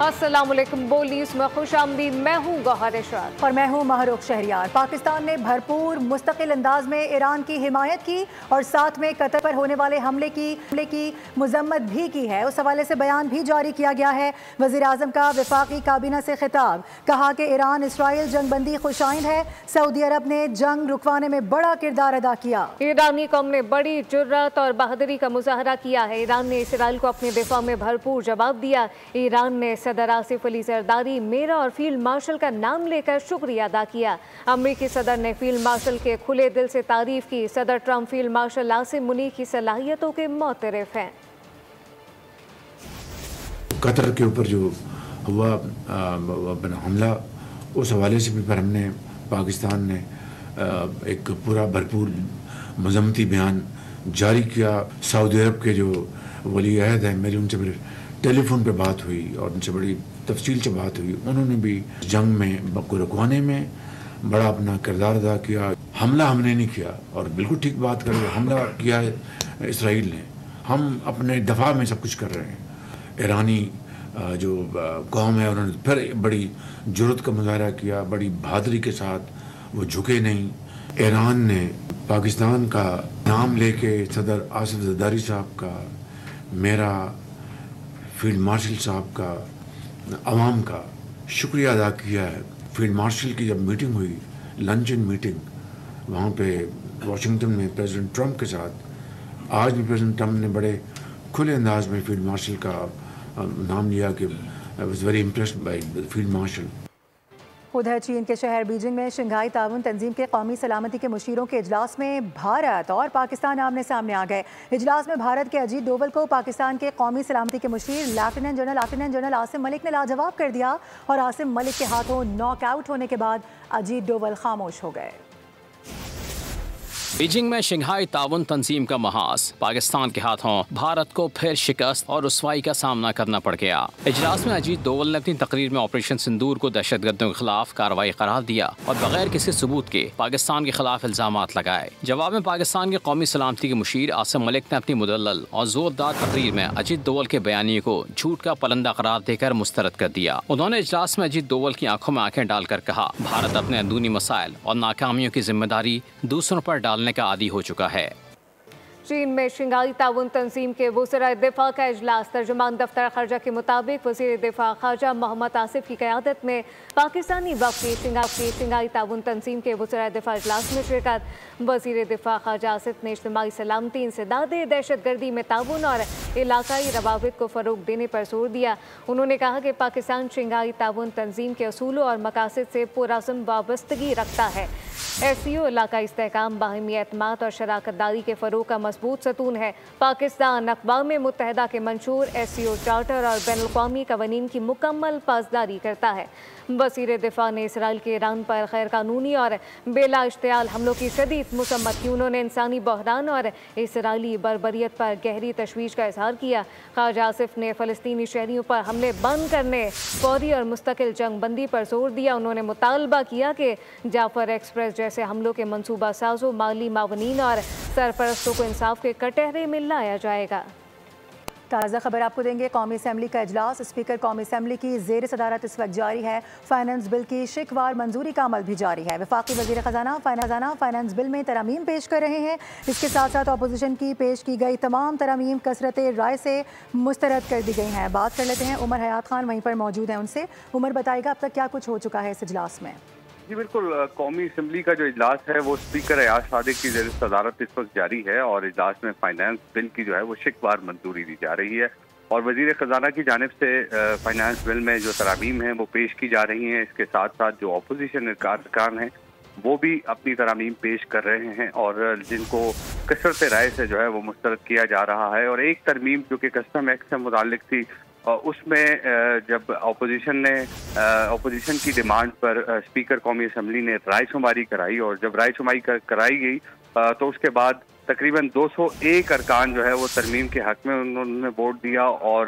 अस्सलामुअलैकुम। बोल न्यूज़ में खुशामदीद। मैं हूँ गौहर इशरात और मैं हूँ महरूख शहरियार। पाकिस्तान ने भरपूर मुस्तकिल अंदाज में ईरान की हिमायत की और साथ में कतर पर होने वाले हमले की मजम्मत भी की है। उस हवाले से बयान भी जारी किया गया है। वज़ीर आज़म का वफाकी काबीना से खिताब, कहा कि ईरान इसराइल जंगबंदी खुशाइंद है। सऊदी अरब ने जंग रुकवाने में बड़ा किरदार अदा किया। ईरानी कौम ने बड़ी जुर्रत और बहादुरी का मुजाहरा किया है। ईरान ने इसराइल को अपने दिफा में भरपूर जवाब दिया। ईरान ने सदर आसिफ अली जरदारी, मेरा और फील्ड मार्शल का नाम लेकर शुक्रिया अदा किया। अमरीकी सदर ने फील्ड मार्शल के खुले दिल से तारीफ की। सदर Trump field marshal Asim Munir की सलाहियतों के मोतरफ हैं। कतर के ऊपर जो हुआ हमला, उस हवाले से भी पर हमने पाकिस्तान ने एक पूरा भरपूर मजम्मती बयान जारी किया। सऊदी अरब के जो वली अहद हैं, मेरी उनसे फिर टेलीफोन पे बात हुई और उनसे बड़ी तफसील से बात हुई। उन्होंने भी जंग में को रुकवाने में बड़ा अपना किरदार अदा किया। हमला हमने नहीं किया, और बिल्कुल ठीक बात कर रहे हैं, हमला किया इसराइल ने। हम अपने दफा में सब कुछ कर रहे हैं। ईरानी जो कौम है, उन्होंने फिर बड़ी जुर्रत का मुजाहरा किया, बड़ी बहादुरी के साथ वो झुके नहीं। ईरान ने पाकिस्तान का नाम लेके सदर आसिफ जरदारी साहब का, मेरा, फील्ड मार्शल साहब का, अवाम का शुक्रिया अदा किया है। फील्ड मार्शल की जब मीटिंग हुई, लंचन मीटिंग, वहाँ पे वाशिंगटन में प्रेसिडेंट ट्रंप के साथ, आज भी प्रेसिडेंट ट्रंप ने बड़े खुले अंदाज में फील्ड मार्शल का नाम लिया कि I was very impressed by field marshal. उधर चीन के शहर बीजिंग में शंघाई ताउन तंजीम के कौमी सलामती के मुशीरों के इजलास में भारत और पाकिस्तान आमने सामने आ गए। इजलास में भारत के अजीत डोवल को पाकिस्तान के कौमी सलामती के मुशीर लेफ्टिनेंट जनरल आसिम मलिक ने लाजवाब कर दिया और आसिम मलिक के हाथों नॉकआउट होने के बाद अजीत डोवल खामोश हो गए। बीजिंग में शंघाई ताउन तंजीम का महाज, पाकिस्तान के हाथों भारत को फिर शिकस्त और रुसवाई का सामना करना पड़ गया। इजलास में अजीत डोवल ने अपनी तकरीर में ऑपरेशन सिंदूर को दहशतगर्दों के खिलाफ कार्रवाई करार दिया और बगैर किसी सबूत के पाकिस्तान के खिलाफ इल्जामात लगाए। जवाब में पाकिस्तान के कौमी सलामती के मुशीर आसिम मलिक ने अपनी मुदल्लल और जोरदार तकरीर में अजीत डोवल के बयानिए को झूठ का पलंदा करार देकर मुस्तरद कर दिया। उन्होंने इजलास में अजीत डोवल की आंखों में आंखें डालकर कहा, भारत अपने अंदरूनी मसाइल और नाकामियों की जिम्मेदारी दूसरों पर डालने का आदी हो चुका है। चीन में शंघाई ताउन तंजीम के वज़ीर दिफा का इजलास। तर्जुमान दफ्तर खर्जा के मुताबिक वज़ीर दिफा ख्वाजा मोहम्मद आसिफ की क़यादत में पाकिस्तानी वफ़द शंघाई ताउन तंजीम के वज़ीर दिफा इजलास में शिरकत। वज़ीर दिफा ख्वाजा आसिफ ने इज्तिमाई सलामती, इंसदाद, दहशतगर्दी में ताउन और इलाकाई रवाबित को फ़रोग़ देने पर जोर दिया। उन्होंने कहा कि पाकिस्तान शंघाई ताउन तंजीम के असूलों और मकासद से पुरअज़्म वाबस्तगी रखता है। SCO इलाकाई इस्तेहकाम, बाहमी एतमाद और शराकत दारी के फ़रोग़ का मजबूत सतून है। पाकिस्तान अक़वाम मुत्तहिदा के मंशूर SCO चार्टर और बैनुल-अक़वामी क़वानीन की मुकम्मल पासदारी करता है। वज़ीर दिफा ने इसराइल के ईरान पर गैर कानूनी और बेला इश्तियाल हमलों की शदीद मसम्मत की। उन्होंने इंसानी बहरान और इसराइली बर्बरियत पर गहरी तशवीश का इजहार किया। ख्वाजा आसिफ ने फ़लस्तीनी शहरियों पर हमले बंद करने, फौरी और मुस्तकिल जंग बंदी पर जोर दिया। उन्होंने मुतालबा किया कि जाफर एक्सप्रेस जैसे हमलों के मनसूबा साजों, माली मावनीन और सरपरस्तों को इंसाफ के कटहरे में लाया जाएगा। ताज़ा खबर आपको देंगे। कौमी असम्बली का इजलास, स्पीकर कौमी असम्बली की ज़ेर सदारत इस वक्त जारी है। फाइनेंस बिल की शिकवार मंजूरी का अमल भी जारी है। वफाकी वज़ीर ख़जाना फाइनेंस बिल में तरमीम पेश कर रहे हैं। इसके साथ साथ अपोजिशन की पेश की गई तमाम तरमीम कसरत राय से मुस्तरद कर दी गई हैं। बात कर लेते हैं, उमर हयात खान वहीं पर मौजूद हैं, उनसे। उमर, बताइएगा अब तक क्या कुछ हो चुका है इस इजलास में? जी बिल्कुल, कौमी असम्बली का जो इजलास है वो स्पीकर अयाज सादिक की ज़ेर सदारत इस वक्त जारी है और इजलास में फाइनेंस बिल की जो है वो शिकवार मंजूरी दी जा रही है और वजीर ख़जाना की जानिब से फाइनेंस बिल में जो तरामीम हैं वो पेश की जा रही हैं। इसके साथ साथ जो अपोजिशन अरकान हैं वो भी अपनी तरामीम पेश कर रहे हैं और जिनको कसरत राय से जो है वो मुस्तरद किया जा रहा है। और एक तरमीम जो कि कस्टम एक्ट से मुताल्लिक थी, उसमें जब अपोजिशन की डिमांड पर स्पीकर कौमी असम्बली ने रायशुमारी कराई और जब रायशुमारी कराई गई तो उसके बाद तकरीबन 201 अरकान जो है वो तरमीम के हक में उन्होंने वोट दिया और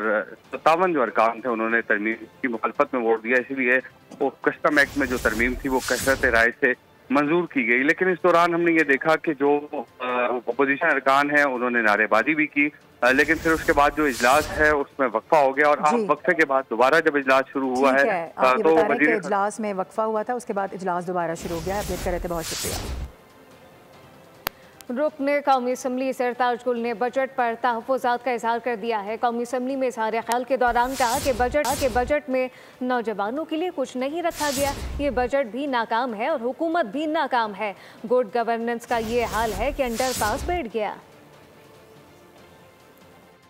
57 जो अरकान थे उन्होंने तरमीम की मुखालफत में वोट दिया। इसलिए वो कस्टम एक्ट में जो तरमीम थी वो कसरत राय से मंजूर की गई। लेकिन इस दौरान हमने ये देखा कि जो अपोजिशन अरकान हैं उन्होंने नारेबाजी भी की लेकिन फिर उसके बाद जो इजलास है उसमें वक्फा हो गया और अब वक्फे के बाद दोबारा जब इजलास शुरू हुआ है तो इजलास में वक्फा हुआ था, उसके बाद इजलास दोबारा शुरू हो गया। अपडेट कर रहे थे, बहुत शुक्रिया। रुकने कौमी असम्बली सरताज गुल ने बजट पर तहफ़्फ़ुज़ात का इजहार कर दिया है। कौमी असम्बली में इज़हार ख्याल के दौरान कहा कि बजट में नौजवानों के लिए कुछ नहीं रखा गया। ये बजट भी नाकाम है और हुकूमत भी नाकाम है। गुड गवर्नेंस का ये हाल है कि अंडरपास बैठ गया।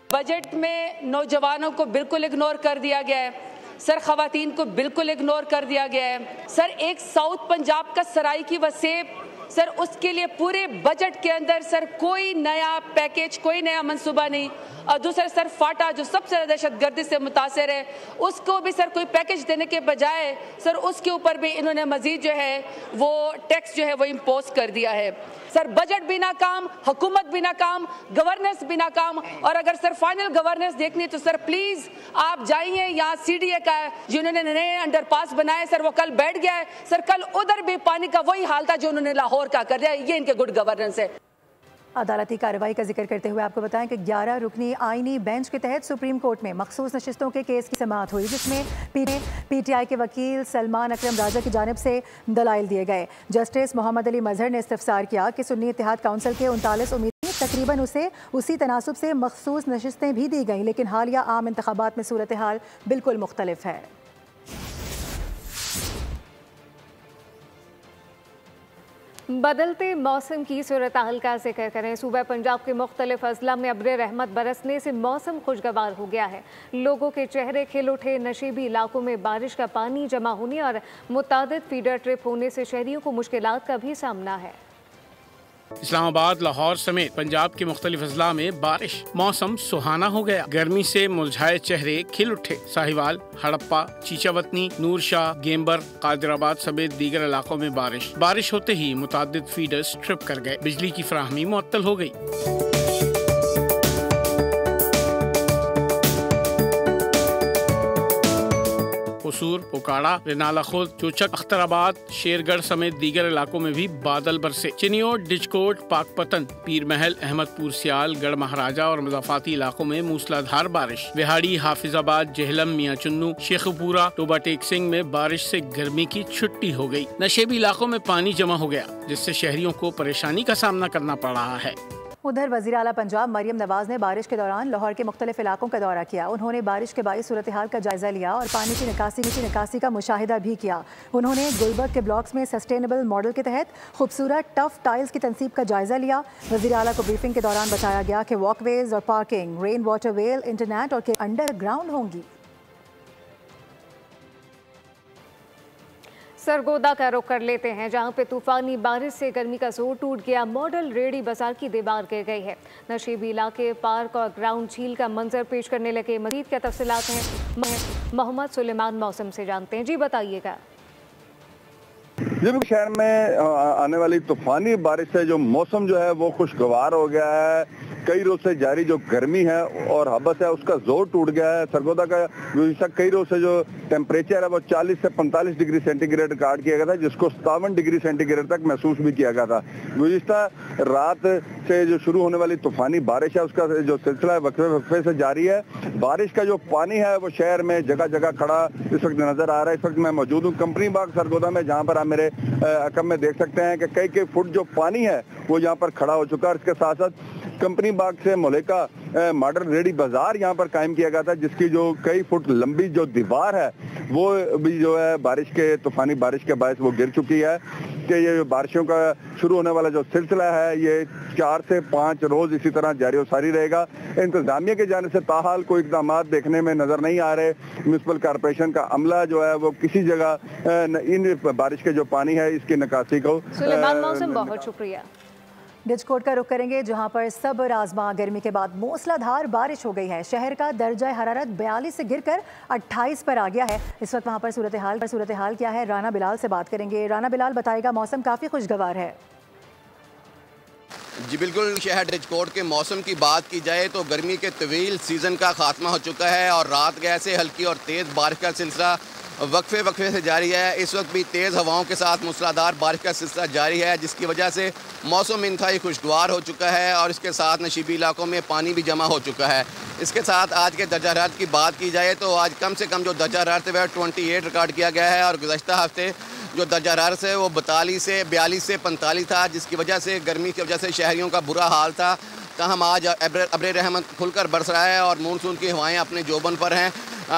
बजट में नौजवानों को बिल्कुल इग्नोर कर दिया गया है सर, खवातीन को बिल्कुल इग्नोर कर दिया गया है सर। एक साउथ पंजाब का सराइकी वसेब सर, उसके लिए पूरे बजट के अंदर सर कोई नया पैकेज, कोई नया मंसूबा नहीं। और दूसरा सर फाटा जो सबसे ज़्यादा दहशतगर्दी से मुतासर है, उसको भी सर कोई पैकेज देने के बजाय सर उसके ऊपर भी इन्होंने मजीद जो है वो टैक्स जो है वो इम्पोज कर दिया है। सर बजट भी नाकाम, हुकूमत भी नाकाम, गवर्नेंस भी नाकाम। और अगर सर फाइनल गवर्नेंस देखनी तो सर प्लीज आप जाइए, यहाँ CDA का जिन्होंने नए अंडरपास बनाए सर वो कल बैठ गया है सर। कल उधर भी पानी का वही हाल था जो उन्होंने लाहौर का कर दिया। ये इनके गुड गवर्नेंस है। अदालती कार्रवाई का जिक्र करते हुए आपको बताएं कि 11 रुकनी आईनी बेंच के तहत सुप्रीम कोर्ट में मखसूस नशिस्तों के केस की समाअत हुई, जिसमें PTI के वकील सलमान अकरम राजा की जानिब से दलाइल दिए गए। जस्टिस मोहम्मद अली मजहर ने इस्तफसार किया कि सुन्नी इत्तेहाद काउंसिल के 39 उम्मीदवार तकरीबन उसे उसी तनासुब से मखसूस नशिस्तें भी दी गईं, लेकिन हालिया आम इंतखाबात में सूरत हाल बिल्कुल मुख्तलिफ है। बदलते मौसम की सूरत हाल का जिक्र करें। सूबा पंजाब के मुख्तलिफ अजला में अब्र रहमत बरसने से मौसम खुशगवार हो गया है। लोगों के चेहरे खिल उठे। नशीबी इलाकों में बारिश का पानी जमा होने और मुतादिद फीडर ट्रिप होने से शहरियों को मुश्किलात का भी सामना है। इस्लामाबाद, लाहौर समेत पंजाब के मुख्तलिफ अजला में बारिश, मौसम सुहाना हो गया। गर्मी से मुरझाए चेहरे खिल उठे। साहिवाल, हड़प्पा, चीचावतनी, नूर शाह, गेम्बर, कादिराबाद समेत दीगर इलाकों में बारिश होते ही मुतादिद फीडर्स ट्रिप कर गए। बिजली की फराहमी मुअत्तल हो गई। कसूर, पोकाड़ा, रेनाला खुर्द, चोचक, अख्तराबाद, शेरगढ़ समेत दीगर इलाकों में भी बादल बरसे। चिनियोट, डिचकोट, पाकपतन, पीर महल, अहमदपुर, सियाल, गढ़ महाराजा और मुज़ाफ़ाती इलाकों में मूसलाधार बारिश। विहाड़ी, हाफिजाबाद, जेहलम, मियाँ चुन्नू, शेखपुरा, टोबा टेक सिंह में बारिश से गर्मी की छुट्टी हो गई। नशेबी इलाकों में पानी जमा हो गया, जिससे शहरियों को परेशानी का सामना करना पड़ रहा है। उधर वज़ीर आला पंजाब मरियम नवाज ने बारिश के दौरान लाहौर के मुख्तलिफ इलाकों का दौरा किया। उन्होंने बारिश के बाइस सूरत हाल का जायजा लिया और पानी की निकासी का मुशाहिदा भी किया। उन्होंने गुलबर्ग के ब्लॉक्स में सस्टेनेबल मॉडल के तहत खूबसूरत टफ टाइल्स की तनसीब का जायजा लिया। वज़ीर आला को ब्रीफिंग के दौरान बताया गया कि वॉकवेज और parking, rain water well, internet और के अंडरग्राउंड होंगी। सरगोदा का रुख कर लेते हैं, जहां पे तूफानी बारिश से गर्मी का जोर टूट गया। मॉडल रेडी बाजार की दीवार गिर गई है। नशीबी इलाके, पार्क और ग्राउंड झील का मंजर पेश करने लगे। मजीद क्या तफसीलात हैं मोहम्मद सुलेमान मौसम से जानते हैं। जी बताइएगा। शहर में आने वाली तूफानी बारिश से जो मौसम जो है वो खुशगवार हो गया है। कई रोज से जारी जो गर्मी है और हबस है उसका जोर टूट गया है। सरगोदा का कई रोज से जो टेम्परेचर है वो 40 से 45 डिग्री सेंटीग्रेड रिकॉर्ड किया गया था, जिसको 57 डिग्री सेंटीग्रेड तक महसूस भी किया गया था। गुज़िश्ता रात से जो शुरू होने वाली तूफानी बारिश है उसका जो सिलसिला वक्फे से जारी है। बारिश का जो पानी है वो शहर में जगह जगह खड़ा इस वक्त नजर आ रहा है। इस वक्त मैं मौजूद हूँ कंपनी बाग सरगोदा में, जहाँ पर आप मेरे अकम में देख सकते हैं कि कई फुट जो पानी है वो यहाँ पर खड़ा हो चुका है। इसके साथ साथ कंपनी बाग से मुलेका मॉडल रेडी बाजार यहाँ पर कायम किया गया था, जिसकी जो कई फुट लंबी जो दीवार है वो भी जो है तूफानी बारिश के बायस वो गिर चुकी है। कि ये बारिशों का शुरू होने वाला जो सिलसिला है ये 4 से 5 रोज इसी तरह जारी और सारी रहेगा। इंतजामिया के जाने से ताहाल कोई इकदाम देखने में नजर नहीं आ रहे। म्यूनसिपल कॉर्पोरेशन का अमला जो है वो किसी जगह इन बारिश के जो पानी है इसकी निकासी को। सुलेमान मौसम, बहुत शुक्रिया। डिचकोट का रुख करेंगे, जहां पर सब्र आजमा गर्मी के बाद मूसलाधार बारिश हो गई है। शहर का दर्जा हरारत 42 से गिरकर 28 पर आ गया है। इस वक्त वहां पर सूरत हाल क्या है, राना बिलाल से बात करेंगे। राना बिलाल बताएगा, मौसम काफ़ी खुशगवार है। जी बिल्कुल, शहर डिचकोट के मौसम की बात की जाए तो गर्मी के तवील सीज़न का खात्मा हो चुका है और रात गए से हल्की और तेज़ बारिश का सिलसिला वक्फे से जारी है। इस वक्त भी तेज़ हवाओं के साथ मूसलाधार बारिश का सिलसिला जारी है, जिसकी वजह से मौसम इंतहाई खुशगवार हो चुका है और इसके साथ नशीबी इलाकों में पानी भी जमा हो चुका है। इसके साथ आज के दर्जा हरारत की बात की जाए तो आज कम से कम जो दर्जा हरारत है वह 28 रिकॉर्ड किया गया है और गुज़श्ता हफ्ते जो दर्जा हरारत है वो 42 से 45 था, जिसकी वजह से गर्मी की वजह से शहरियों का बुरा हाल था। ताहम आज अब्र रहमत खुलकर बरस रहा है और मानसून की हवाएं अपने जोबन पर हैं।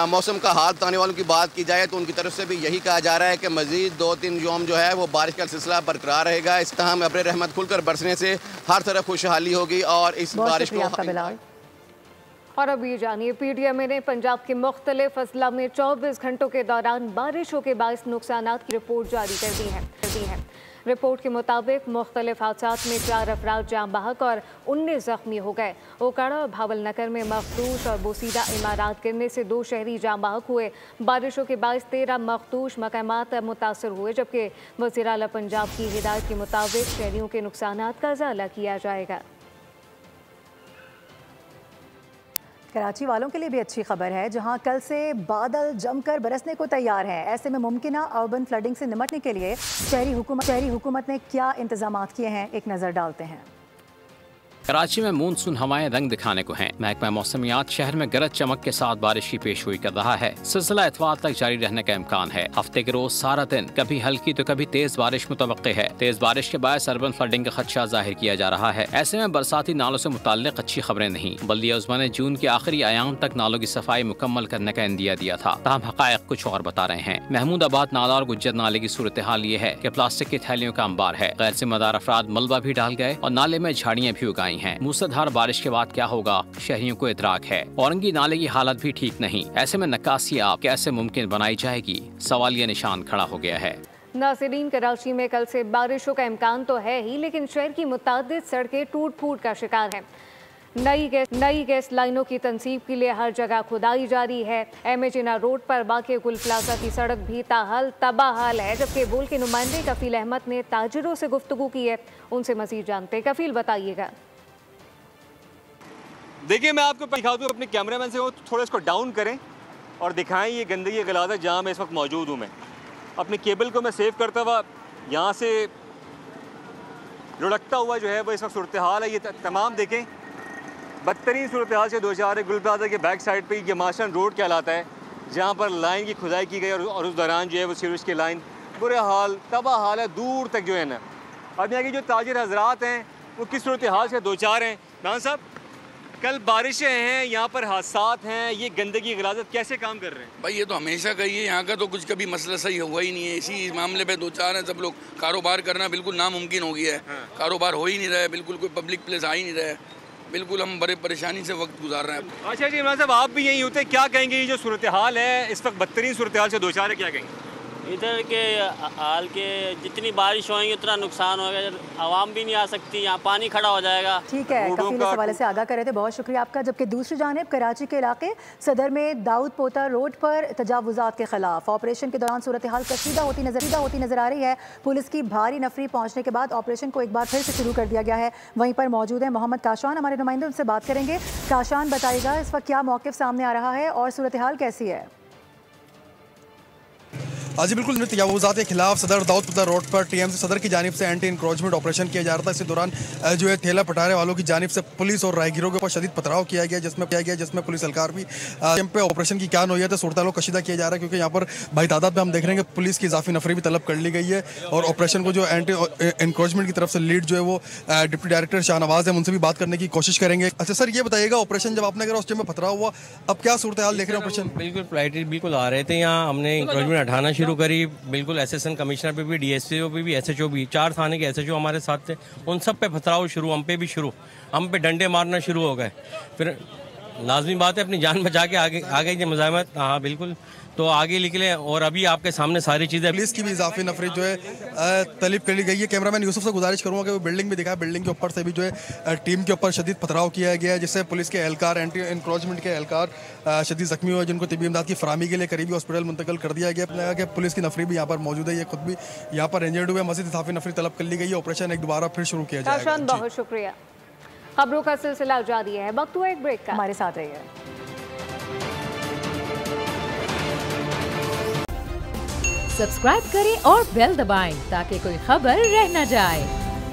मौसम का हाल बताने वालों की बात की जाए तो उनकी तरफ से भी यही कहा जा रहा है कि मज़ीद 2-3 यौम जो है वो बारिश का सिलसिला बरकरार रहेगा। इस ताहम अब्र रहमत खुलकर बरसने से हर तरफ खुशहाली होगी और इस बारिश को। और अब ये जानिए, PDMA ने पंजाब के मुख्तलिफ अजला में 24 घंटों के दौरान बारिशों के बाइस नुकसानात की रिपोर्ट जारी कर दी है। रिपोर्ट के मुताबिक मुख्तलिफ हादसात में 4 अफराद जाँ बहक और 19 जख्मी हो गए। ओकाड़ा और भावलनगर में मखदूश और बोसीदा इमारात गिरने से 2 शहरी जाँ बहक हुए। बारिशों के बाइस 13 मखदूश मकामात मुतासर हुए, जबकि वज़ीर आला पंजाब की हिदायत के मुताबिक शहरियों के नुकसानात का इजाला किया जाएगा। कराची वालों के लिए भी अच्छी खबर है, जहां कल से बादल जमकर बरसने को तैयार हैं। ऐसे में मुमकिन अर्बन फ्लडिंग से निपटने के लिए शहरी हुकूमत ने क्या इंतजाम किए हैं, एक नज़र डालते हैं। कराची में मानसून हवाएं रंग दिखाने को हैं। महकमा मौसमियात शहर में गरज चमक के साथ बारिश की पेशगोई कर रहा है। सिलसिला इतवार तक जारी रहने का इम्कान है। हफ्ते के रोज सारा दिन कभी हल्की तो कभी तेज बारिश मुतवक्के है। तेज बारिश के बायस अर्बन फ्लडिंग का खदशा जाहिर किया जा रहा है। ऐसे में बरसाती नालों से मुताल्लिक अच्छी खबरें नहीं। बल्दिया उज़्मा ने जून के आखिरी अयाम तक नालों की सफाई मुकम्मल करने का इंदिया दिया था, ताहम हक़ाइक़ कुछ और बता रहे हैं। महमूदाबाद नाला और गुज्जर नाले की सूरत हाल ये है कि प्लास्टिक की थैलियों का अंबार है। गैर जिम्मेदार अफराद मलबा भी डाल गए और नाले में झाड़ियाँ भी उगाई हैं। मूसलाधार बारिश के बाद क्या होगा, शहरियों को इदराक है। औरंगी नाले की हालत भी ठीक नहीं। ऐसे में नक्कासी आप कैसे मुमकिन बनाई जाएगी, सवालिया निशान खड़ा हो गया है। नाज़रीन, कराची में कल से बारिशों का इम्कान तो है ही, लेकिन शहर की मुतादिद सड़कें टूट फूट का शिकार हैं। नई गैस लाइनों की तंसीब के लिए हर जगह खुदाई जारी है। MA रोड पर वाक़े गुल प्लाजा की सड़क भी ताहल तबाहाल है, जबकि बोल के नुमाइंदे कफील अहमद ने ताजिरों से गुफ्तगू की है। उनसे मजीद जानते। कफील, बताइएगा। देखिए, मैं आपको दिखा दूँ, अपने कैमरामैन से वो थोड़ा इसको डाउन करें और दिखाएं ये गंदगी गलादा जहाँ मैं इस वक्त मौजूद हूँ। मैं अपने केबल को मैं सेव करता हुआ यहाँ से लुढ़कता हुआ जो है वो इस वक्त सूरत हाल है। ये तमाम देखें, बदतरीन सूरत हाल से 2-4 गुल प्लाजा के बैक साइड पे ये माशन रोड कहलाता है, जहाँ पर लाइन की खुदाई की गई और उस दौरान जो है वो सीवरेज की लाइन बुरे हाल तबाह हाल है, दूर तक जो है ना। अब यहाँ की जो ताजिर हजरात हैं वो किस सूरत हाल से 2-4 हैं। नान साहब, कल बारिशें हैं, यहाँ पर हादसात हैं, ये गंदगी गलाजत कैसे काम कर रहे हैं? भाई ये तो हमेशा का ही है, यहाँ का तो कुछ कभी मसला सही हुआ ही नहीं है। इसी मामले पे 2-4 हैं, सब लोग कारोबार करना बिल्कुल नामुमकिन हो गया है। हाँ। कारोबार हो ही नहीं रहा है, बिल्कुल कोई पब्लिक प्लेस आ ही नहीं रहा है। बिल्कुल हम बड़े परेशानी से वक्त गुजार रहे हैं। अच्छा जी, इमरान साहब, आप भी यही होते, क्या कहेंगे ये जो सूरत हाल है इस वक्त बदतरीन सूरत हाल से 2-4 है, क्या कहेंगे? इधर के हाल के जितनी बारिश होगी उतना नुकसान होगा, आवाम भी नहीं आ सकती, यहाँ पानी खड़ा हो जाएगा। ठीक है, कफील इस हवाले से आगाह कर रहे थे, बहुत शुक्रिया आपका। जबकि दूसरी जानिब कराची के इलाके सदर में दाऊद पोता रोड पर तजावुजात के खिलाफ ऑपरेशन के दौरान सूरत हाल कशीदा होती नजर आ रही है। पुलिस की भारी नफरी पहुँचने के बाद ऑपरेशन को एक बार फिर से शुरू कर दिया गया है। वहीं पर मौजूद है मोहम्मद काशान, हमारे नुमाइंदे, उनसे बात करेंगे। काशान, बताइएगा इस वक्त क्या मौक़िफ़ सामने आ रहा है और सूरत हाल कैसी है? आज बिल्कुल तजावुज़ात के खिलाफ सदर दाऊदपुरा रोड पर TMC सदर की जानिब से एंटी इंक्रोचमेंट ऑपरेशन किया जा रहा था। इसी दौरान जो है ठेला पटारे वालों की जानिब से पुलिस और राहगीरों के ऊपर शदीद पथराव किया गया, जिसमें पुलिस एहलकार भी पे ऑपरेशन की क्या नोयत है सूरत कशीदा किया जा रहा है, क्योंकि यहाँ पर भाई तादाद में हम देख रहे हैं कि पुलिस की इजाफी नफरी भी तलब कर ली गई है और ऑपरेशन को जो एंटी इंक्रोचमेंट की तरफ से लीड जो है वो डिप्टी डायरेक्टर शाहनवाज है, उनसे भी बात करने की कोशिश करेंगे। अच्छा सर, ये बताइएगा, ऑपरेशन जब आपने करा उस टाइम में पथराव हुआ, अब क्या सूरत हाल देख रहे हैं? ऑपरेशन बिल्कुल आ रहे थे, यहाँ हमने इंक्रोचमेंट हटाना शुरू करी। बिल्कुल एसएसएन कमिश्नर पे भी, DSPO पे भी, SHO भी, 4 थाने के SHO हमारे साथ थे, उन सब पे पथराव शुरू, हम पे भी शुरू, हम पे डंडे मारना शुरू हो गए। फिर लाजमी बात है अपनी जान बचा के आगे की मुजाहिमत, हाँ बिल्कुल, तो आगे निकले और अभी आपके सामने सारी चीज़ें। पुलिस की भी इजाफी नफरी जो है तलब कर ली गई है। कैमरामैन यूसुफ से गुजारिश करूँगा कि वो बिल्डिंग भी दिखाए। बिल्डिंग के ऊपर से भी जो है टीम के ऊपर शदीद पथराव किया गया है, जिससे पुलिस के एहलकार, एंटी इंक्रोचमेंट के एहलकार शदीद जख्मी हुए, जिनको तिबी इमदाद की फराहमी के लिए करीबी हॉस्पिटल मुंतकिल कर दिया गया। कि पुलिस की नफरी भी यहाँ पर मौजूद है, ये खुद भी यहाँ पर इंजर्ड हुए। मज़ीद इजाफी नफरी तलब कर ली गई है, ऑपरेशन एक दोबारा फिर शुरू किया जाएगा। बहुत शुक्रिया। खबरों का सिलसिला जारी है, वक्त हुआ एक ब्रेक का, हमारे साथ रहिए। सब्सक्राइब करें और बेल दबाएं ताकि कोई खबर रह न जाए।